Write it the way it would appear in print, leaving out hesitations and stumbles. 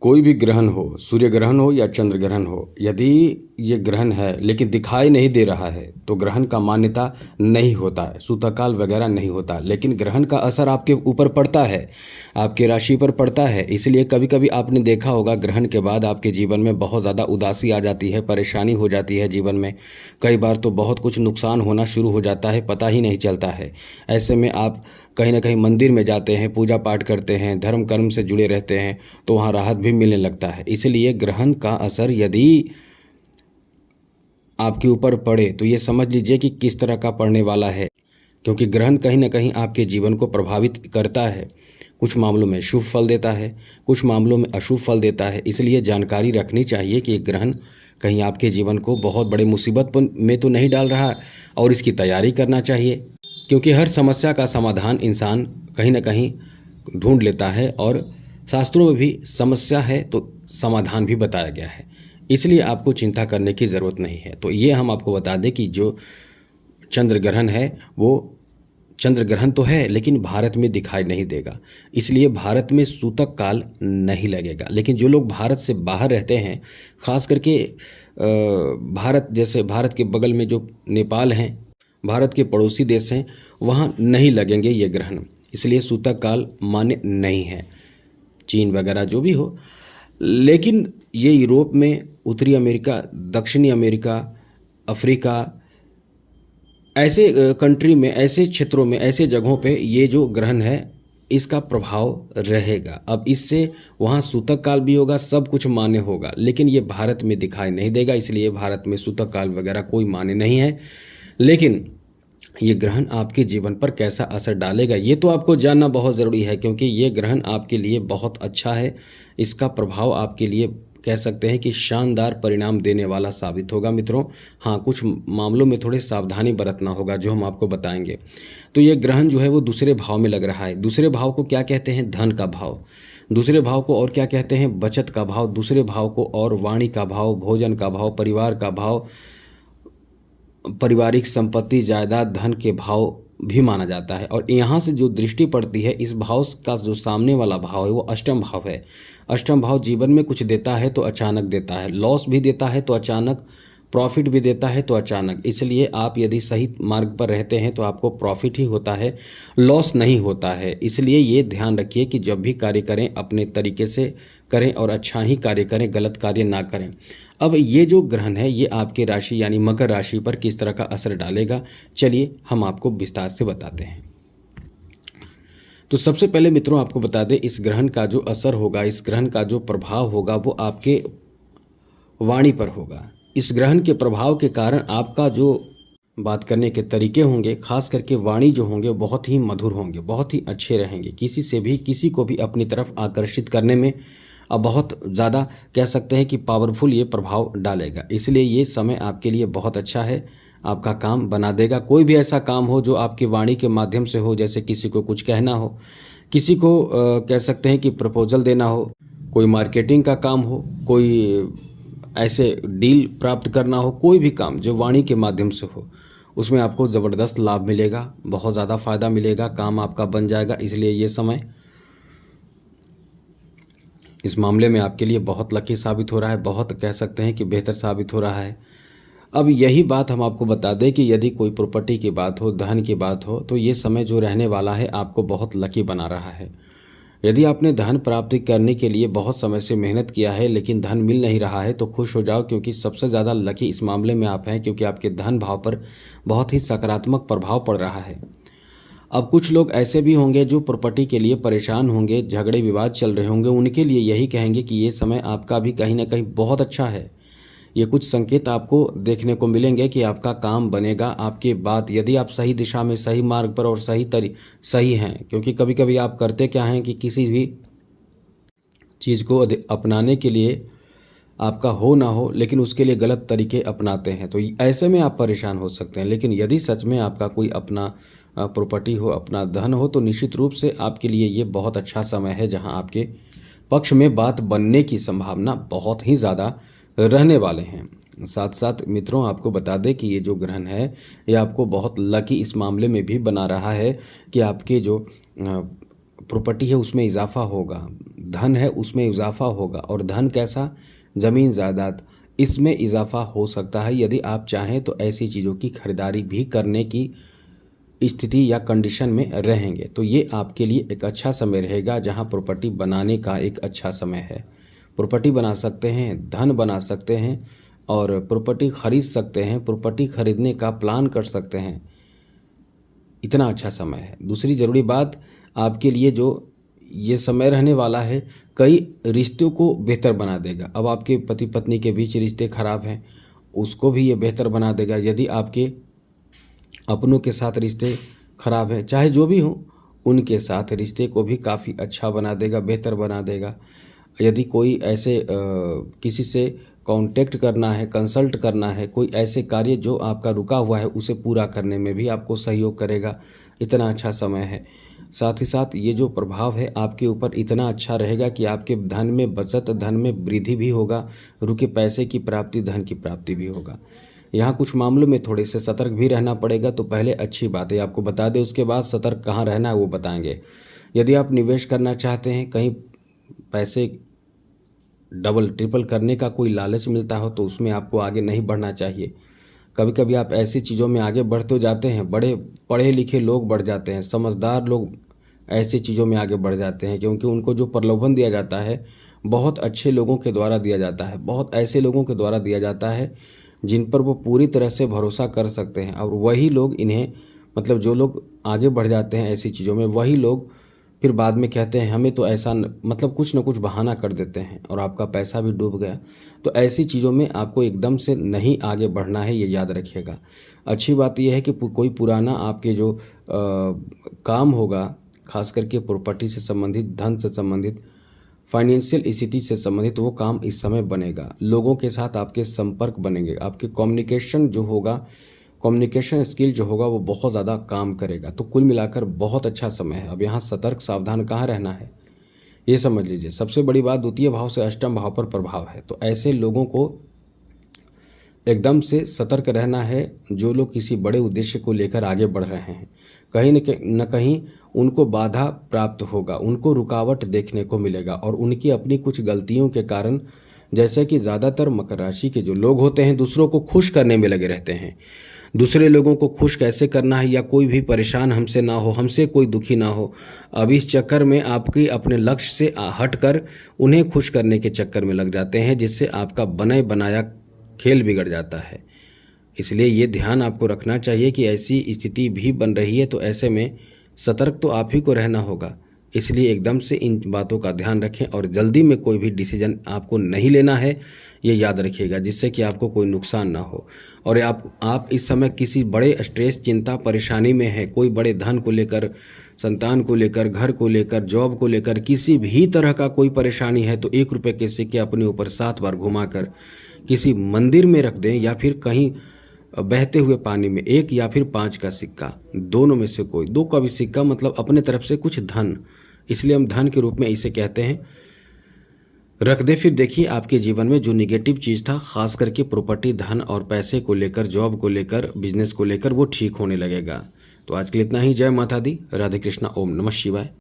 कोई भी ग्रहण हो, सूर्य ग्रहण हो या चंद्र ग्रहण हो, यदि ये ग्रहण है लेकिन दिखाई नहीं दे रहा है तो ग्रहण का मान्यता नहीं होता है, सूतकाल वगैरह नहीं होता। लेकिन ग्रहण का असर आपके ऊपर पड़ता है, आपकी राशि पर पड़ता है। इसलिए कभी कभी आपने देखा होगा ग्रहण के बाद आपके जीवन में बहुत ज़्यादा उदासी आ जाती है, परेशानी हो जाती है जीवन में। कई बार तो बहुत कुछ नुकसान होना शुरू हो जाता है, पता ही नहीं चलता है। ऐसे में आप कहीं ना कहीं मंदिर में जाते हैं, पूजा पाठ करते हैं, धर्म कर्म से जुड़े रहते हैं, तो वहाँ राहत भी मिलने लगता है। इसलिए ग्रहण का असर यदि आपके ऊपर पड़े तो ये समझ लीजिए कि किस तरह का पड़ने वाला है, क्योंकि ग्रहण कहीं ना कहीं आपके जीवन को प्रभावित करता है। कुछ मामलों में शुभ फल देता है, कुछ मामलों में अशुभ फल देता है। इसलिए जानकारी रखनी चाहिए कि ग्रहण कहीं आपके जीवन को बहुत बड़े मुसीबत में तो नहीं डाल रहा, और इसकी तैयारी करना चाहिए, क्योंकि हर समस्या का समाधान इंसान कहीं ना कहीं ढूंढ लेता है, और शास्त्रों में भी समस्या है तो समाधान भी बताया गया है। इसलिए आपको चिंता करने की ज़रूरत नहीं है। तो ये हम आपको बता दें कि जो चंद्र ग्रहण है वो चंद्र ग्रहण तो है लेकिन भारत में दिखाई नहीं देगा, इसलिए भारत में सूतक काल नहीं लगेगा। लेकिन जो लोग भारत से बाहर रहते हैं, खास करके भारत जैसे भारत के बगल में जो नेपाल हैं, भारत के पड़ोसी देश हैं, वहाँ नहीं लगेंगे ये ग्रहण, इसलिए सूतक काल मान्य नहीं है। चीन वगैरह जो भी हो, लेकिन ये यूरोप में, उत्तरी अमेरिका, दक्षिणी अमेरिका, अफ्रीका, ऐसे कंट्री में, ऐसे क्षेत्रों में, ऐसे जगहों पे ये जो ग्रहण है इसका प्रभाव रहेगा। अब इससे वहाँ सूतक काल भी होगा, सब कुछ मान्य होगा, लेकिन ये भारत में दिखाई नहीं देगा। इसलिए भारत में सूतक काल वगैरह कोई मान्य नहीं है। लेकिन ये ग्रहण आपके जीवन पर कैसा असर डालेगा ये तो आपको जानना बहुत ज़रूरी है, क्योंकि ये ग्रहण आपके लिए बहुत अच्छा है। इसका प्रभाव आपके लिए कह सकते हैं कि शानदार परिणाम देने वाला साबित होगा मित्रों। हाँ, कुछ मामलों में थोड़े सावधानी बरतना होगा जो हम आपको बताएंगे। तो ये ग्रहण जो है वो दूसरे भाव में लग रहा है। दूसरे भाव को क्या कहते हैं? धन का भाव। दूसरे भाव को और क्या कहते हैं? बचत का भाव। दूसरे भाव को और वाणी का भाव, भोजन का भाव, परिवार का भाव, पारिवारिक संपत्ति, जायदाद, धन के भाव भी माना जाता है। और यहाँ से जो दृष्टि पड़ती है, इस भाव का जो सामने वाला भाव है वो अष्टम भाव है। अष्टम भाव जीवन में कुछ देता है तो अचानक देता है, लॉस भी देता है तो अचानक, प्रॉफिट भी देता है तो अचानक। इसलिए आप यदि सही मार्ग पर रहते हैं तो आपको प्रॉफिट ही होता है, लॉस नहीं होता है। इसलिए ये ध्यान रखिए कि जब भी कार्य करें अपने तरीके से करें और अच्छा ही कार्य करें, गलत कार्य ना करें। अब ये जो ग्रहण है ये आपकी राशि यानी मकर राशि पर किस तरह का असर डालेगा, चलिए हम आपको विस्तार से बताते हैं। तो सबसे पहले मित्रों आपको बता दें, इस ग्रहण का जो असर होगा, इस ग्रहण का जो प्रभाव होगा वो आपके वाणी पर होगा। इस ग्रहण के प्रभाव के कारण आपका जो बात करने के तरीके होंगे, खास करके वाणी जो होंगे बहुत ही मधुर होंगे, बहुत ही अच्छे रहेंगे। किसी से भी, किसी को भी अपनी तरफ आकर्षित करने में अब बहुत ज़्यादा कह सकते हैं कि पावरफुल ये प्रभाव डालेगा। इसलिए ये समय आपके लिए बहुत अच्छा है, आपका काम बना देगा। कोई भी ऐसा काम हो जो आपकी वाणी के माध्यम से हो, जैसे किसी को कुछ कहना हो, किसी को कह सकते हैं कि प्रपोजल देना हो, कोई मार्केटिंग का काम हो, कोई ऐसे डील प्राप्त करना हो, कोई भी काम जो वाणी के माध्यम से हो, उसमें आपको ज़बरदस्त लाभ मिलेगा, बहुत ज़्यादा फायदा मिलेगा, काम आपका बन जाएगा। इसलिए ये समय इस मामले में आपके लिए बहुत लकी साबित हो रहा है, बहुत कह सकते हैं कि बेहतर साबित हो रहा है। अब यही बात हम आपको बता दें कि यदि कोई प्रॉपर्टी की बात हो, धन की बात हो, तो ये समय जो रहने वाला है आपको बहुत लकी बना रहा है। यदि आपने धन प्राप्ति करने के लिए बहुत समय से मेहनत किया है लेकिन धन मिल नहीं रहा है तो खुश हो जाओ, क्योंकि सबसे ज़्यादा लकी इस मामले में आप हैं, क्योंकि आपके धन भाव पर बहुत ही सकारात्मक प्रभाव पड़ रहा है। अब कुछ लोग ऐसे भी होंगे जो प्रॉपर्टी के लिए परेशान होंगे, झगड़े विवाद चल रहे होंगे, उनके लिए यही कहेंगे कि ये समय आपका भी कहीं ना कहीं बहुत अच्छा है। ये कुछ संकेत आपको देखने को मिलेंगे कि आपका काम बनेगा। आपकी बात, यदि आप सही दिशा में, सही मार्ग पर और सही हैं, क्योंकि कभी कभी आप करते क्या हैं कि किसी भी चीज़ को अपनाने के लिए आपका हो ना हो, लेकिन उसके लिए गलत तरीके अपनाते हैं, तो ऐसे में आप परेशान हो सकते हैं। लेकिन यदि सच में आपका कोई अपना प्रॉपर्टी हो, अपना धन हो, तो निश्चित रूप से आपके लिए ये बहुत अच्छा समय है, जहां आपके पक्ष में बात बनने की संभावना बहुत ही ज़्यादा रहने वाले हैं। साथ साथ मित्रों आपको बता दें कि ये जो ग्रहण है ये आपको बहुत लकी इस मामले में भी बना रहा है कि आपके जो प्रॉपर्टी है उसमें इजाफा होगा, धन है उसमें इजाफा होगा। और धन कैसा? ज़मीन जायदाद, इसमें इजाफा हो सकता है। यदि आप चाहें तो ऐसी चीज़ों की खरीदारी भी करने की स्थिति या कंडीशन में रहेंगे। तो ये आपके लिए एक अच्छा समय रहेगा जहां प्रॉपर्टी बनाने का एक अच्छा समय है। प्रॉपर्टी बना सकते हैं, धन बना सकते हैं और प्रॉपर्टी खरीद सकते हैं, प्रॉपर्टी खरीदने का प्लान कर सकते हैं। इतना अच्छा समय है। दूसरी ज़रूरी बात आपके लिए जो ये समय रहने वाला है, कई रिश्तों को बेहतर बना देगा। अब आपके पति पत्नी के बीच रिश्ते खराब हैं, उसको भी ये बेहतर बना देगा। यदि आपके अपनों के साथ रिश्ते खराब हैं, चाहे जो भी हों, उनके साथ रिश्ते को भी काफ़ी अच्छा बना देगा, बेहतर बना देगा। यदि कोई ऐसे किसी से कांटेक्ट करना है, कंसल्ट करना है, कोई ऐसे कार्य जो आपका रुका हुआ है उसे पूरा करने में भी आपको सहयोग करेगा। इतना अच्छा समय है। साथ ही साथ ये जो प्रभाव है आपके ऊपर इतना अच्छा रहेगा कि आपके धन में बचत, धन में वृद्धि भी होगा, रुके पैसे की प्राप्ति, धन की प्राप्ति भी होगा। यहाँ कुछ मामलों में थोड़े से सतर्क भी रहना पड़ेगा। तो पहले अच्छी बात है आपको बता दें, उसके बाद सतर्क कहाँ रहना है वो बताएंगे। यदि आप निवेश करना चाहते हैं, कहीं पैसे डबल ट्रिपल करने का कोई लालच मिलता हो तो उसमें आपको आगे नहीं बढ़ना चाहिए। कभी कभी आप ऐसी चीज़ों में आगे बढ़ते जाते हैं, बड़े पढ़े लिखे लोग बढ़ जाते हैं, समझदार लोग ऐसी चीज़ों में आगे बढ़ जाते हैं, क्योंकि उनको जो प्रलोभन दिया जाता है बहुत अच्छे लोगों के द्वारा दिया जाता है, बहुत ऐसे लोगों के द्वारा दिया जाता है जिन पर वो पूरी तरह से भरोसा कर सकते हैं। और वही लोग इन्हें, मतलब जो लोग आगे बढ़ जाते हैं ऐसी चीज़ों में, वही लोग फिर बाद में कहते हैं हमें तो ऐसा मतलब कुछ ना कुछ बहाना कर देते हैं और आपका पैसा भी डूब गया। तो ऐसी चीज़ों में आपको एकदम से नहीं आगे बढ़ना है, ये याद रखिएगा। अच्छी बात यह है कि कोई पुराना आपके जो काम होगा, खास करके प्रॉपर्टी से संबंधित, धन से संबंधित, फाइनेंशियल स्थिति से संबंधित, वो काम इस समय बनेगा। लोगों के साथ आपके संपर्क बनेंगे, आपके कम्युनिकेशन जो होगा, कम्युनिकेशन स्किल जो होगा वो बहुत ज़्यादा काम करेगा। तो कुल मिलाकर बहुत अच्छा समय है। अब यहाँ सतर्क सावधान कहाँ रहना है ये समझ लीजिए। सबसे बड़ी बात, द्वितीय भाव से अष्टम भाव पर प्रभाव है, तो ऐसे लोगों को एकदम से सतर्क रहना है जो लोग किसी बड़े उद्देश्य को लेकर आगे बढ़ रहे हैं। कहीं न कहीं उनको बाधा प्राप्त होगा, उनको रुकावट देखने को मिलेगा और उनकी अपनी कुछ गलतियों के कारण, जैसे कि ज़्यादातर मकर राशि के जो लोग होते हैं दूसरों को खुश करने में लगे रहते हैं। दूसरे लोगों को खुश कैसे करना है, या कोई भी परेशान हमसे ना हो, हमसे कोई दुखी ना हो, अब इस चक्कर में आपकी अपने लक्ष्य से हटकर उन्हें खुश करने के चक्कर में लग जाते हैं, जिससे आपका बने बनाया खेल बिगड़ जाता है। इसलिए ये ध्यान आपको रखना चाहिए कि ऐसी स्थिति भी बन रही है, तो ऐसे में सतर्क तो आप ही को रहना होगा। इसलिए एकदम से इन बातों का ध्यान रखें और जल्दी में कोई भी डिसीजन आपको नहीं लेना है, ये याद रखिएगा, जिससे कि आपको कोई नुकसान ना हो। और आप इस समय किसी बड़े स्ट्रेस, चिंता, परेशानी में हैं, कोई बड़े धन को लेकर, संतान को लेकर, घर को लेकर, जॉब को लेकर, किसी भी तरह का कोई परेशानी है, तो 1 रुपये के सिक्के अपने ऊपर 7 बार घुमाकर किसी मंदिर में रख दें, या फिर कहीं बहते हुए पानी में 1 या फिर 5 का सिक्का, दोनों में से कोई 2 का भी सिक्का, मतलब अपने तरफ से कुछ धन, इसलिए हम धन के रूप में इसे कहते हैं, रख दे। फिर देखिए आपके जीवन में जो निगेटिव चीज़ था, खास करके प्रॉपर्टी, धन और पैसे को लेकर, जॉब को लेकर, बिजनेस को लेकर, वो ठीक होने लगेगा। तो आज के लिए इतना ही। जय माता दी, राधे कृष्णा, ओम नमः शिवाय।